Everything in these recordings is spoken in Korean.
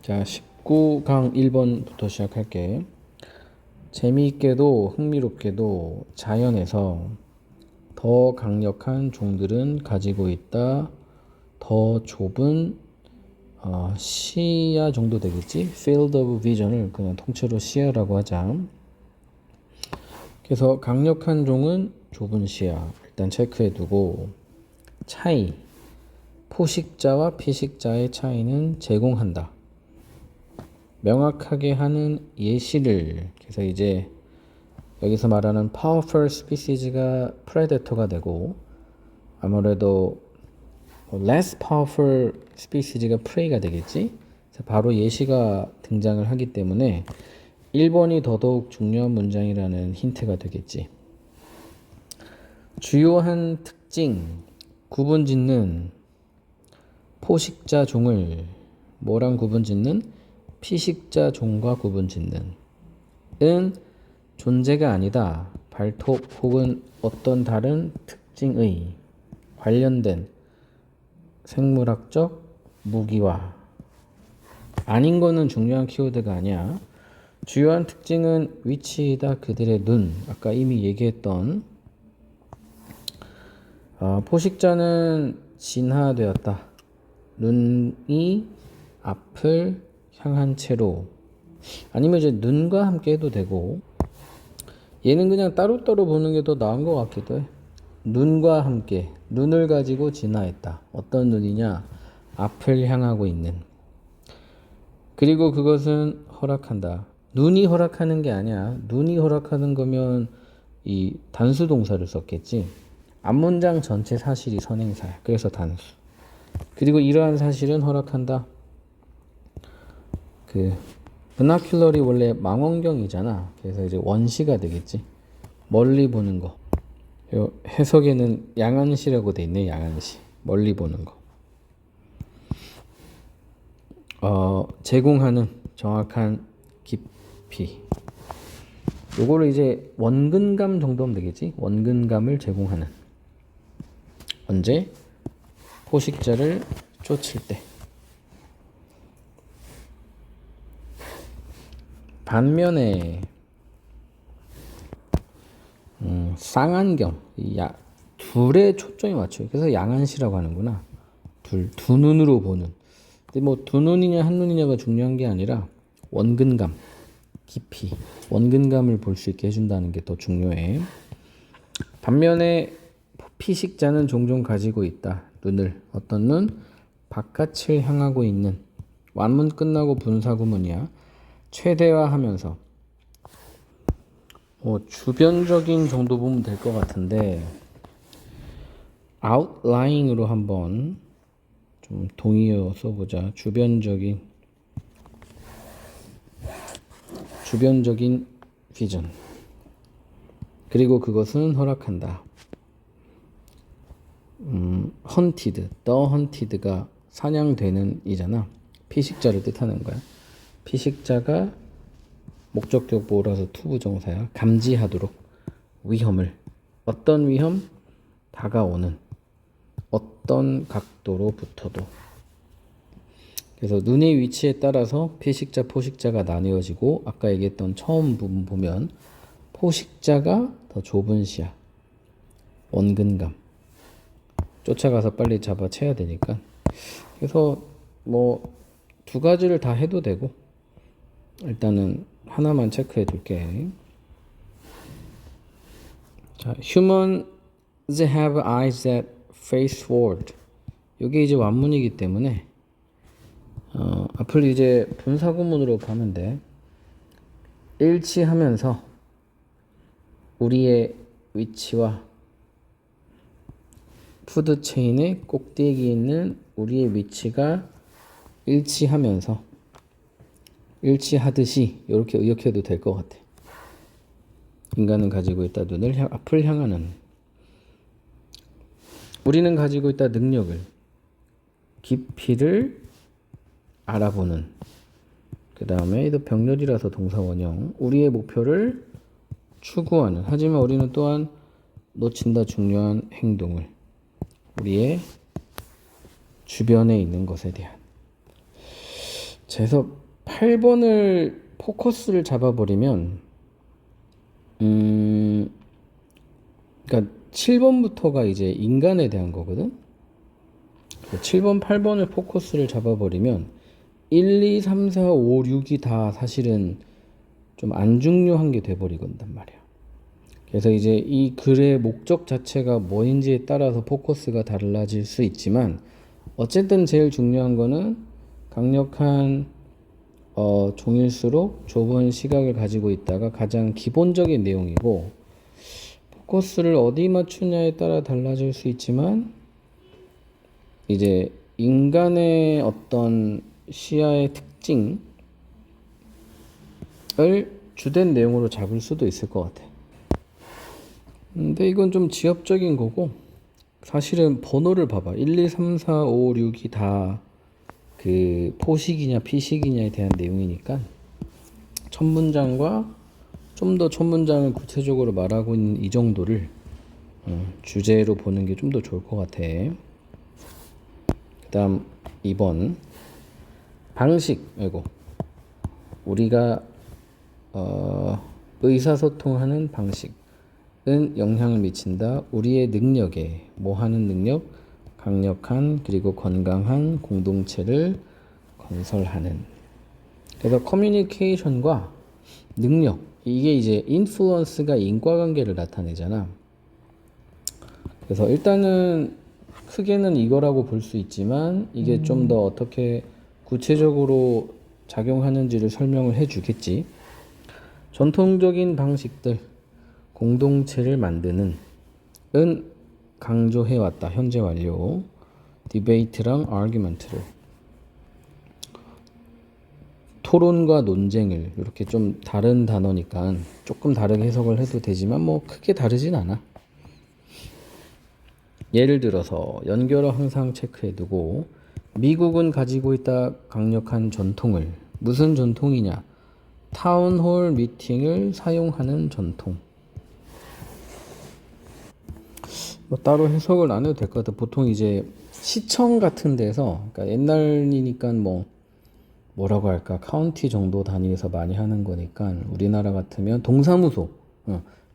자, 19강 1번부터 시작할게. 재미있게도 흥미롭게도 자연에서 더 강력한 종들은 가지고 있다. 더 좁은 시야 정도 되겠지? Field of Vision을 그냥 통째로 시야라고 하자. 그래서 강력한 종은 좁은 시야. 일단 체크해 두고 차이. 포식자와 피식자의 차이는 제공한다. 명확하게 하는 예시를. 그래서 이제 여기서 말하는 powerful species가 predator가 되고 아무래도 less powerful species가 prey가 되겠지. 그래서 바로 예시가 등장을 하기 때문에 1번이 더더욱 중요한 문장이라는 힌트가 되겠지. 주요한 특징, 구분짓는 포식자 종을 뭐랑 구분짓는? 피식자 종과 구분짓는 은 존재가 아니다. 발톱 혹은 어떤 다른 특징의 관련된 생물학적 무기와 아닌 거는 중요한 키워드가 아니야. 주요한 특징은 위치이다. 그들의 눈. 아까 이미 얘기했던 포식자는 진화되었다. 눈이 앞을 향한 채로 아니면 이제 눈과 함께 해도 되고 얘는 그냥 따로따로 보는 게 더 나은 것 같기도 해. 눈과 함께 눈을 가지고 진화했다. 어떤 눈이냐? 앞을 향하고 있는. 그리고 그것은 허락한다. 눈이 허락하는 게 아니야. 눈이 허락하는 거면 이 단수 동사를 썼겠지. 앞문장 전체 사실이 선행사야. 그래서 단수. 그리고 이러한 사실은 허락한다. binocular이 원래 망원경이잖아. 그래서 이제 원시가 되겠지. 멀리 보는 거. 해석에는 양안시라고 돼 있네. 양안시. 멀리 보는 거. 제공하는 정확한 깊이. 요거를 이제 원근감 정도면 되겠지. 원근감을 제공하는. 언제? 포식자를 쫓을 때. 반면에 쌍안경, 둘에 초점이 맞춰요. 그래서 양안시라고 하는구나. 두 눈으로 보는. 근데 뭐 두 눈이냐 한 눈이냐가 중요한 게 아니라 원근감, 깊이, 원근감을 볼 수 있게 해준다는 게 더 중요해. 반면에 피식자는 종종 가지고 있다. 눈을. 어떤 눈? 바깥을 향하고 있는. 완문 끝나고 분사구문이야. 최대화하면서 주변적인 정도 보면 될 것 같은데 outlying으로 한번 좀 동의어 써보자. 주변적인 비전. 그리고 그것은 허락한다. 헌티드, 더 헌티드가 사냥되는 이잖아. 피식자를 뜻하는 거야. 피식자가 목적격 보호라서 투부정사야. 감지하도록 위험을. 어떤 위험? 다가오는. 어떤 각도로부터도. 그래서 눈의 위치에 따라서 피식자, 포식자가 나뉘어지고 아까 얘기했던 처음 부분 보면 포식자가 더 좁은 시야. 원근감. 쫓아가서 빨리 잡아채야 되니까. 그래서 뭐 두 가지를 다 해도 되고 일단은 하나만 체크해 둘게. 자, humans have eyes that face forward. 이게 이제 완문이기 때문에 앞을 이제 분사구문으로 가면 돼. 일치하면서 우리의 위치와 푸드체인의 꼭대기에 있는 우리의 위치가 일치하듯이 이렇게 의역해도 될 것 같아. 인간은 가지고 있다 눈을 앞을 향하는. 우리는 가지고 있다 능력을, 깊이를 알아보는. 그 다음에 또 병렬이라서 동사원형. 우리의 목표를 추구하는. 하지만 우리는 또한 놓친다 중요한 행동을. 우리의 주변에 있는 것에 대한. 그래서 8번을 포커스를 잡아버리면 그러니까 7번부터가 이제 인간에 대한 거거든. 7번, 8번을 포커스를 잡아버리면 1, 2, 3, 4, 5, 6이 다 사실은 좀 안 중요한 게 돼버리건단 말이야. 그래서 이제 이 글의 목적 자체가 뭐인지에 따라서 포커스가 달라질 수 있지만 어쨌든 제일 중요한 거는 강력한 종일수록 좁은 시각을 가지고 있다가 가장 기본적인 내용이고, 포커스를 어디 맞추냐에 따라 달라질 수 있지만 이제 인간의 어떤 시야의 특징을 주된 내용으로 잡을 수도 있을 것 같아. 근데 이건 좀 지엽적인 거고, 사실은 번호를 봐봐. 1, 2, 3, 4, 5, 6이 다 그 포식이냐 피식이냐에 대한 내용이니까 첫 문장과 좀 더 첫 문장을 구체적으로 말하고 있는 이 정도를 주제로 보는 게 좀 더 좋을 것 같아. 그 다음 2번 방식. 이거 우리가 의사소통하는 방식은 영향을 미친다. 우리의 능력에, 뭐 하는 능력? 강력한 그리고 건강한 공동체를 건설하는. 그래서 커뮤니케이션과 능력, 이게 이제 인플루언스가 인과관계를 나타내잖아. 그래서 일단은 크게는 이거라고 볼 수 있지만 이게 좀 더 어떻게 구체적으로 작용하는지를 설명을 해주겠지. 전통적인 방식들, 공동체를 만드는 은 강조해왔다. 현재 완료. 디베이트랑 아규먼트를, 토론과 논쟁을, 이렇게 좀 다른 단어니까 조금 다르게 해석을 해도 되지만 뭐 크게 다르진 않아. 예를 들어서 연결어 항상 체크해두고, 미국은 가지고 있다 강력한 전통을. 무슨 전통이냐? 타운홀 미팅을 사용하는 전통. 뭐 따로 해석을 안 해도 될 것 같아. 보통 이제 시청 같은 데서, 그러니까 옛날이니까 뭐라고 할까, 카운티 정도 단위에서 많이 하는 거니까, 우리나라 같으면 동사무소,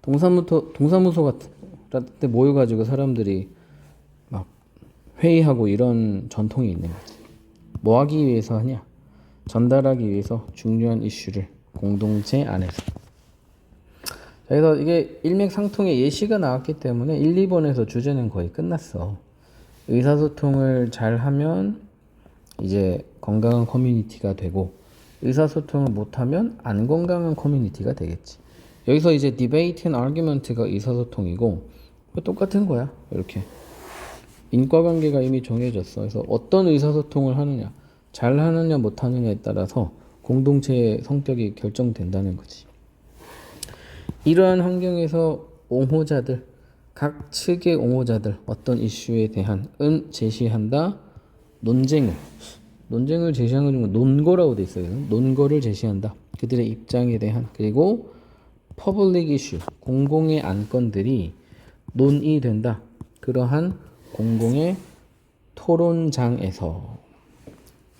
동사무소 같은 데 모여가지고 사람들이 막 회의하고 이런 전통이 있는 거지. 뭐 하기 위해서 하냐? 전달하기 위해서 중요한 이슈를 공동체 안에서. 그래서 이게 일맥상통의 예시가 나왔기 때문에 1, 2번에서 주제는 거의 끝났어. 의사소통을 잘 하면 이제 건강한 커뮤니티가 되고, 의사소통을 못하면 안 건강한 커뮤니티가 되겠지. 여기서 이제 debate and argument가 의사소통이고, 똑같은 거야. 이렇게 인과관계가 이미 정해졌어. 그래서 어떤 의사소통을 하느냐, 잘 하느냐 못하느냐에 따라서 공동체의 성격이 결정된다는 거지. 이러한 환경에서 옹호자들, 각 측의 옹호자들, 어떤 이슈에 대한 제시한다. 논쟁을 제시하는 건 논거라고 돼 있어요. 논거를 제시한다. 그들의 입장에 대한. 그리고 퍼블릭 이슈, 공공의 안건들이 논의된다. 그러한 공공의 토론장에서.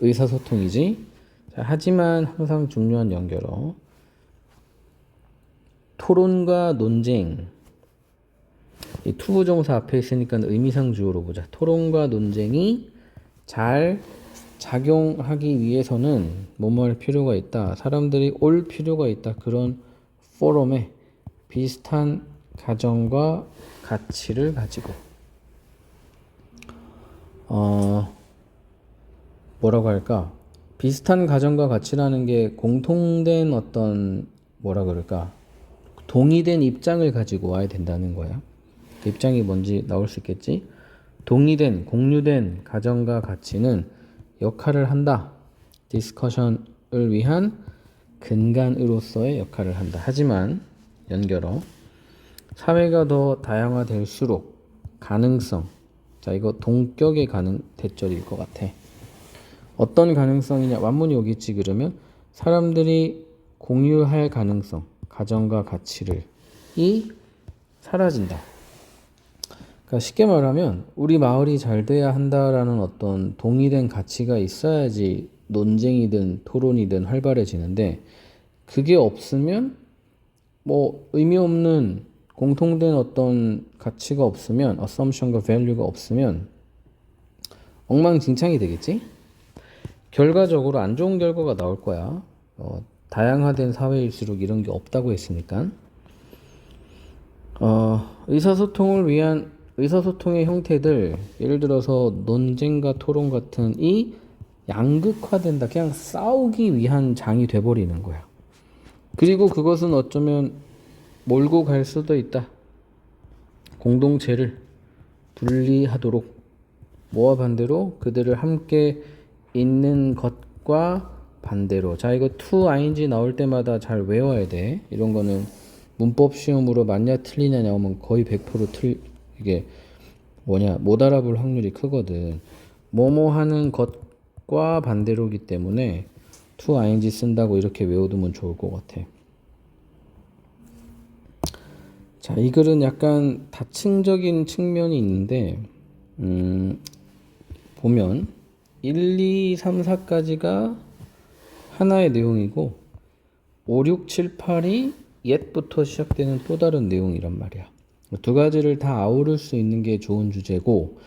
의사소통이지. 자, 하지만 항상 중요한 연결어. 토론과 논쟁. 이 투부정사 앞에 있으니까 의미상 주어로 보자. 토론과 논쟁이 잘 작용하기 위해서는 뭐뭐 할 필요가 있다. 사람들이 올 필요가 있다. 그런 포럼에 비슷한 가정과 가치를 가지고 뭐라고 할까? 비슷한 가정과 가치라는 게 공통된 어떤 뭐라 그럴까? 동의된 입장을 가지고 와야 된다는 거야. 그 입장이 뭔지 나올 수 있겠지? 동의된, 공유된 가정과 가치는 역할을 한다. 디스커션을 위한 근간으로서의 역할을 한다. 하지만 연결어. 사회가 더 다양화될수록 가능성. 자, 이거 동격의 대절일 것 같아. 어떤 가능성이냐? 완문이 여기 있지. 그러면 사람들이 공유할 가능성, 가정과 가치를 사라진다. 그러니까 쉽게 말하면 우리 마을이 잘 돼야 한다라는 어떤 동의된 가치가 있어야지 논쟁이든 토론이든 활발해지는데 그게 없으면 뭐 의미 없는 공통된 어떤 가치가 없으면 assumption과 value가 없으면 엉망진창이 되겠지? 결과적으로 안 좋은 결과가 나올 거야. 다양화된 사회일수록 이런 게 없다고 했으니까. 의사소통을 위한 의사소통의 형태들, 예를 들어서 논쟁과 토론 같은 이 양극화된다. 그냥 싸우기 위한 장이 돼버리는 거야. 그리고 그것은 어쩌면 몰고 갈 수도 있다. 공동체를 분리하도록. 뭐와 반대로? 그들을 함께 있는 것과 반대로. 자, 이거 to ing 나올 때마다 잘 외워야 돼. 이런 거는 문법 시험으로 맞냐 틀리냐 나오면 거의 100% 이게 못 알아볼 확률이 크거든. 뭐뭐 하는 것과 반대로기 때문에 to ing 쓴다고 이렇게 외워두면 좋을 것 같아. 자, 이 글은 약간 다층적인 측면이 있는데 보면 1, 2, 3, 4까지가 하나의 내용이고 5, 6, 7, 8이 옛부터 시작되는 또 다른 내용이란 말이야. 두 가지를 다 아우를 수 있는 게 좋은 주제고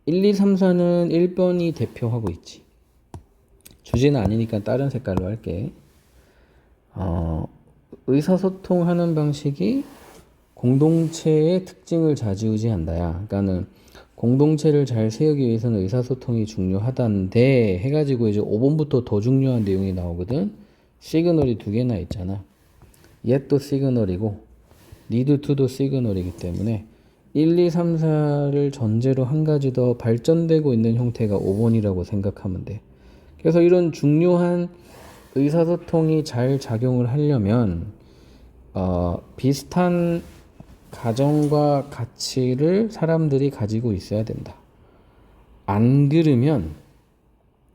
1, 2, 3, 4는 1번이 대표하고 있지. 주제는 아니니까 다른 색깔로 할게. 의사소통하는 방식이 공동체의 특징을 좌지우지한다야. 그러니까는 공동체를 잘 세우기 위해서는 의사소통이 중요하다는데 해가지고 이제 5번부터 더 중요한 내용이 나오거든. 시그널이 두 개나 있잖아. yet도 시그널이고 need to도 시그널이기 때문에 1, 2, 3, 4를 전제로 한 가지 더 발전되고 있는 형태가 5번이라고 생각하면 돼. 그래서 이런 중요한 의사소통이 잘 작용을 하려면 비슷한 가정과 가치를 사람들이 가지고 있어야 된다. 안 그러면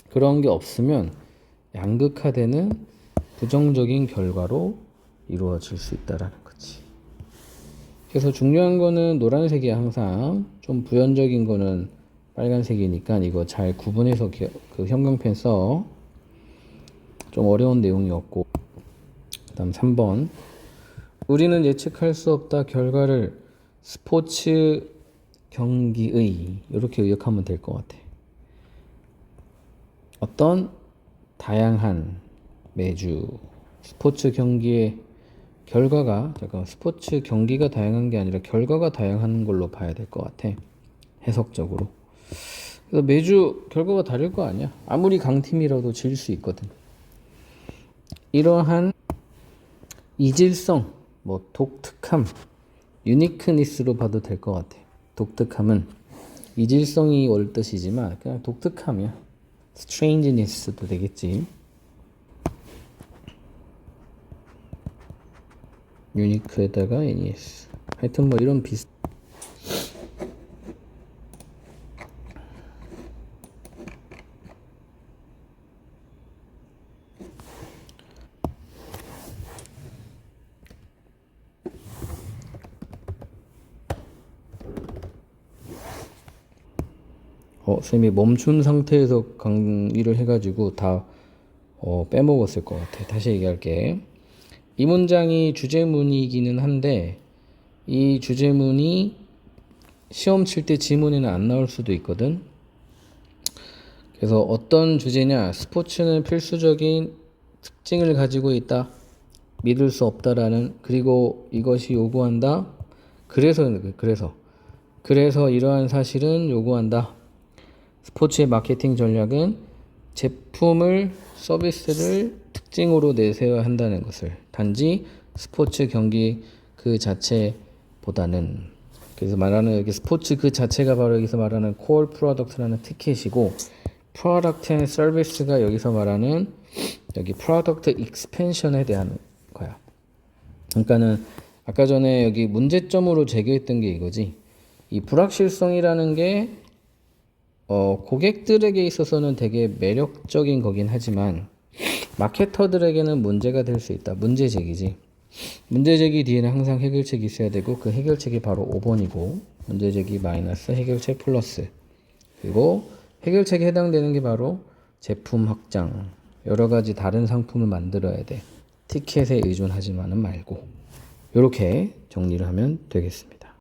그런 게 없으면 양극화되는 부정적인 결과로 이루어질 수 있다라는 거지. 그래서 중요한 거는 노란색이야. 항상 좀 부연적인 거는 빨간색이니까 이거 잘 구분해서 그 형광펜 써. 좀 어려운 내용이었고. 그 다음 3번. 우리는 예측할 수 없다. 결과를 스포츠 경기의 이렇게 의역하면 될 것 같아. 어떤 다양한 매주 스포츠 경기의 결과가 스포츠 경기가 다양한 게 아니라 결과가 다양한 걸로 봐야 될 것 같아. 해석적으로. 그래서 매주 결과가 다를 거 아니야. 아무리 강팀이라도 질 수 있거든. 이러한 이질성, 독특함, 유니크니스로 봐도 될 것 같아. 독특함은 이질성이 올 뜻이지만 그냥 독특함이야. strangeness도 되겠지. 유니크에다가 nes. 하여튼 이런 비슷. 선생님이 멈춘 상태에서 강의를 해가지고 다 빼먹었을 것 같아. 다시 얘기할게. 이 문장이 주제문이기는 한데 이 주제문이 시험 칠 때 지문에는 안 나올 수도 있거든. 그래서 어떤 주제냐? 스포츠는 필수적인 특징을 가지고 있다. 믿을 수 없다라는. 그리고 이것이 요구한다. 그래서 이러한 사실은 요구한다. 스포츠의 마케팅 전략은 제품을 서비스를 특징으로 내세워야 한다는 것을. 단지 스포츠 경기 그 자체보다는. 그래서 말하는 여기 스포츠 그 자체가 바로 여기서 말하는 core product라는 티켓이고 product and service가 여기서 말하는 여기 product expansion에 대한 거야. 그러니까는 아까 전에 여기 문제점으로 제기했던 게 이거지. 이 불확실성이라는 게 고객들에게 있어서는 되게 매력적인 거긴 하지만 마케터들에게는 문제가 될 수 있다. 문제 제기지. 문제 제기 뒤에는 항상 해결책이 있어야 되고 그 해결책이 바로 5번이고 문제 제기 마이너스 해결책 플러스. 그리고 해결책에 해당되는 게 바로 제품 확장, 여러 가지 다른 상품을 만들어야 돼. 티켓에 의존하지만은 말고. 이렇게 정리를 하면 되겠습니다.